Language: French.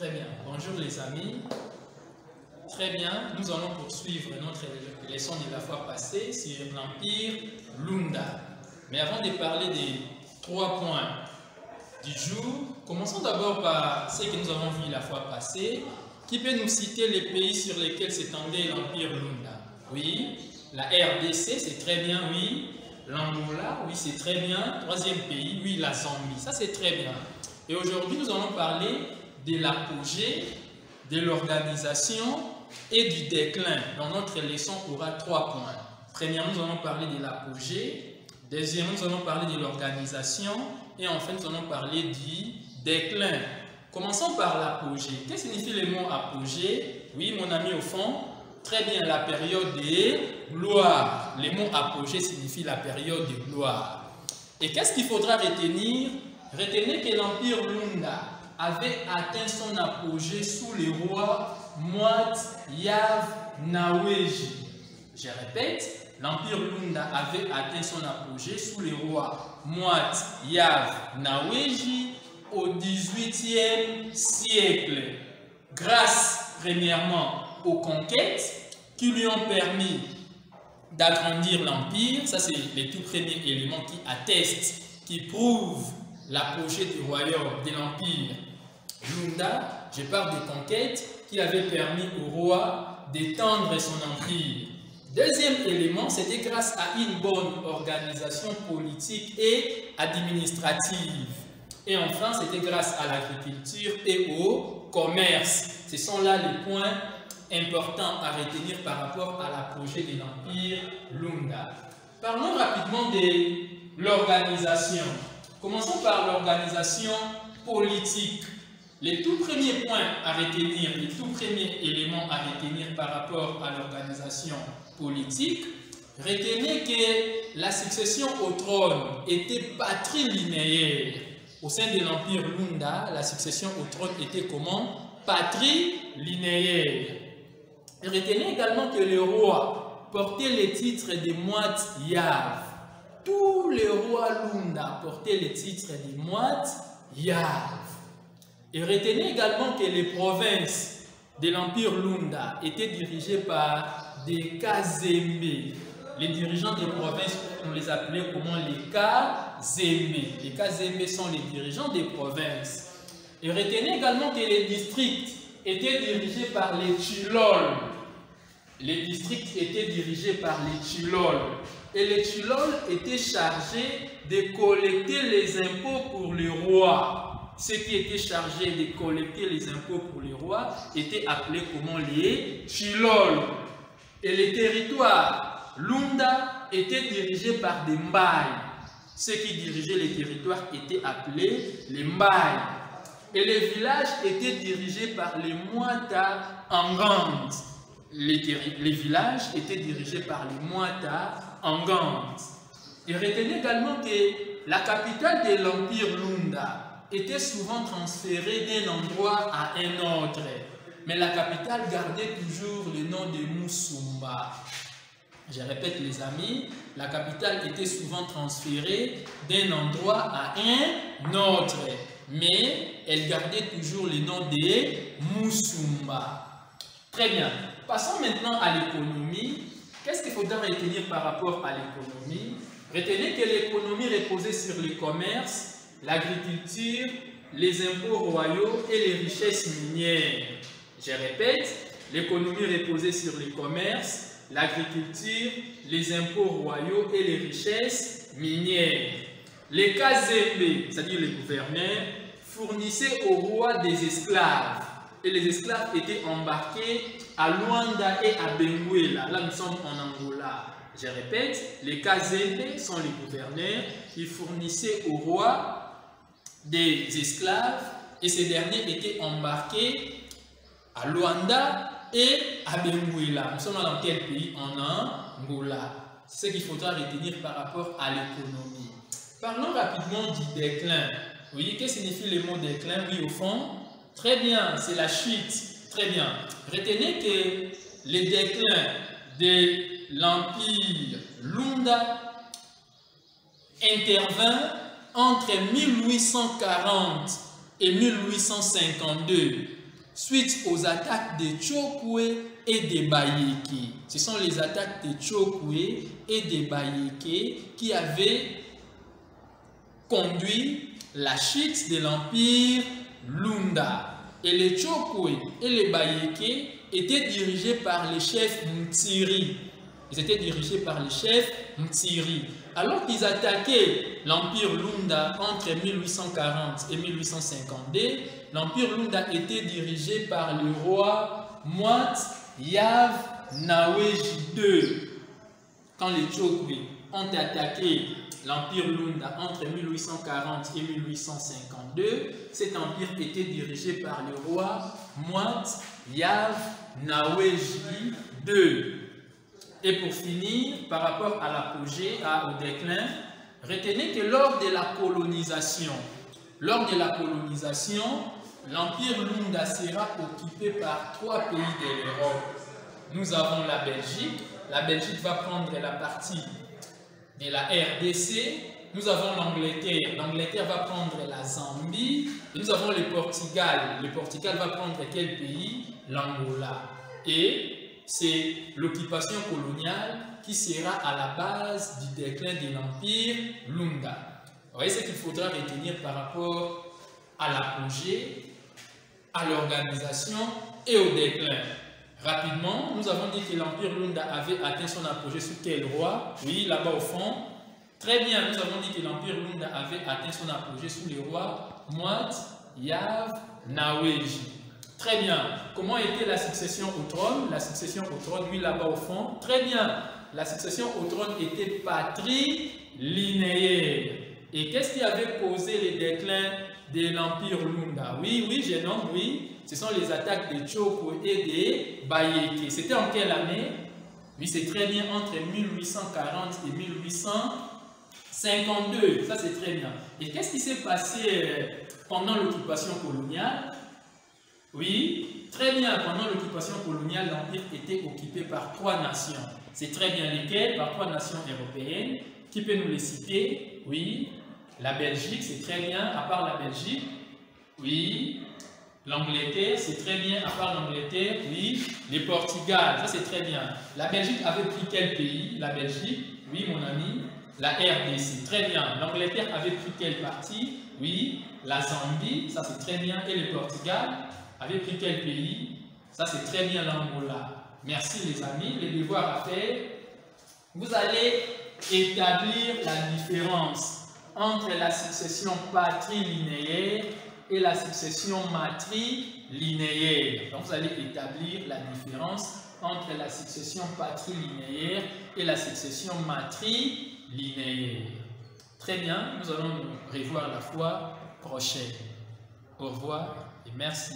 Très bien. Bonjour les amis. Très bien. Nous allons poursuivre notre leçon de la fois passée sur l'Empire Lunda. Mais avant de parler des 3 points du jour, commençons d'abord par ce que nous avons vu la fois passée. Qui peut nous citer les pays sur lesquels s'étendait l'Empire Lunda? Oui. La RDC, c'est très bien, oui. L'Angola, oui, c'est très bien. 3e pays, oui, la Zambie. Ça, c'est très bien. Et aujourd'hui, nous allons parler de l'apogée, de l'organisation et du déclin. Dans notre leçon, il y aura 3 points. Premièrement, nous allons parler de l'apogée. Deuxièmement, nous allons parler de l'organisation. Et enfin, nous allons parler du déclin. Commençons par l'apogée. Qu'est-ce que signifie le mot apogée? Oui, mon ami au fond, très bien, la période de gloire. Le mot apogée signifie la période de gloire. Et qu'est-ce qu'il faudra retenir? Retenez que l'Empire Lunda avait atteint son apogée sous les rois Mwat Yav Naweji. Je répète, l'Empire Lunda avait atteint son apogée sous les rois Mwat Yav Naweji au XVIIIe siècle, grâce premièrement aux conquêtes qui lui ont permis d'agrandir l'Empire. Ça, c'est les tout premiers éléments qui attestent, qui prouvent l'apogée du royaume, de l'Empire Lunda. Je parle des conquêtes qui avaient permis au roi d'étendre son empire. Deuxième élément, c'était grâce à une bonne organisation politique et administrative. Et enfin, c'était grâce à l'agriculture et au commerce. Ce sont là les points importants à retenir par rapport à l'apogée de l'Empire Lunda. Parlons rapidement de l'organisation. Commençons par l'organisation politique. Les tout premiers points à retenir, les tout premiers éléments à retenir par rapport à l'organisation politique, retenez que la succession au trône était patrilinéaire. Au sein de l'Empire Lunda, la succession au trône était comment? Patrilinéaire. Et retenez également que le roi portait les titres de Mwat Yav. Tous les rois Lunda portaient les titres de Mwat Yav. Et retenez également que les provinces de l'Empire Lunda étaient dirigées par des Kazembe. Les dirigeants des provinces, on les appelait comment? Les Kazembe. Les Kazembe sont les dirigeants des provinces. Et retenez également que les districts étaient dirigés par les Chilol. Les districts étaient dirigés par les Chilol. Et les Chilol étaient chargés de collecter les impôts pour les rois. Ceux qui étaient chargés de collecter les impôts pour les rois étaient appelés comment? Les Chilol. Et les territoires Lunda étaient dirigés par des Mbaye. Ceux qui dirigeaient les territoires étaient appelés les Mbaye. Et les villages étaient dirigés par les Mwata Angand. Les villages étaient dirigés par les Mwata Angand. Et retenez également que la capitale de l'Empire Lunda était souvent transférée d'un endroit à un autre. Mais la capitale gardait toujours le nom de Musumba. Je répète les amis, la capitale était souvent transférée d'un endroit à un autre. Mais elle gardait toujours le nom de Musumba. Très bien. Passons maintenant à l'économie. Qu'est-ce qu'il faudra retenir par rapport à l'économie? Retenez que l'économie reposait sur le commerce, l'agriculture, les impôts royaux et les richesses minières. Je répète, l'économie reposait sur le commerce, l'agriculture, les impôts royaux et les richesses minières. Les Kazembe, c'est-à-dire les gouverneurs, fournissaient au roi des esclaves. Et les esclaves étaient embarqués à Luanda et à Benguela. Là, nous sommes en Angola. Je répète, les Kazembe sont les gouverneurs qui fournissaient au roi des esclaves et ces derniers étaient embarqués à Luanda et à Benguela. Nous sommes dans quel pays? En Angola. C'est ce qu'il faudra retenir par rapport à l'économie. Parlons rapidement du déclin. Vous voyez, qu'est-ce que signifie le mot déclin? Oui, au fond, très bien, c'est la chute. Très bien. Retenez que le déclin de l'Empire Lunda intervint entre 1840 et 1852. suite aux attaques des Tchokwe et des Bayeke. Ce sont les attaques des Tchokwe et des Bayeke qui avaient conduit la chute de l'empire Lunda. Et les Tchokwe et les Bayeke étaient dirigés par les chefs Mtiri. Ils étaient dirigés par les chefs Mtiri. Alors qu'ils attaquaient l'empire Lunda entre 1840 et 1852, l'empire Lunda était dirigé par le roi Mwat Yav Naweji II. Quand les Tchokwe ont attaqué l'empire Lunda entre 1840 et 1852, cet empire était dirigé par le roi Mwat Yav Naweji II. Et pour finir, par rapport à l'apogée, au déclin, retenez que lors de la colonisation, l'empire Lunda sera occupé par 3 pays de l'Europe. Nous avons la Belgique. La Belgique va prendre la partie de la RDC. Nous avons l'Angleterre. L'Angleterre va prendre la Zambie. Et nous avons le Portugal. Le Portugal va prendre quel pays? L'Angola. Et c'est l'occupation coloniale qui sera à la base du déclin de l'empire Lunda. Vous voyez ce qu'il faudra retenir par rapport à l'apogée, à l'organisation et au déclin. Rapidement, nous avons dit que l'empire Lunda avait atteint son apogée sous quel roi? Oui, là-bas au fond. Très bien, nous avons dit que l'empire Lunda avait atteint son apogée sous le roi Mwat Yav Naweji. Très bien. Comment était la succession au trône? La succession au trône, oui, là-bas au fond. Très bien. La succession au trône était patrilinéaire. Et qu'est-ce qui avait causé le déclin de l'empire Lunda? Oui, oui, je nomme, oui. Ce sont les attaques des Tchokwe et des Bayeke. C'était en quelle année? Oui, c'est très bien, entre 1840 et 1852. Ça, c'est très bien. Et qu'est-ce qui s'est passé pendant l'occupation coloniale? Oui, très bien. Pendant l'occupation coloniale, l'empire était occupé par 3 nations. C'est très bien lesquelles? Par 3 nations européennes. Qui peut nous les citer? Oui, la Belgique, c'est très bien. À part la Belgique, oui. L'Angleterre, c'est très bien. À part l'Angleterre, oui. Le Portugal, ça c'est très bien. La Belgique avait pris quel pays? La Belgique, oui mon ami. La RDC, très bien. L'Angleterre avait pris quelle partie? Oui. La Zambie, ça c'est très bien. Et le Portugal avait pris quel pays? Ça c'est très bien, l'Angola. Merci les amis. Les devoirs à faire. Vous allez établir la différence entre la succession patrilinéaire et la succession matrilinéaire. Donc vous allez établir la différence entre la succession patrilinéaire et la succession matrilinéaire. Très bien, nous allons nous revoir la fois prochaine. Au revoir et merci.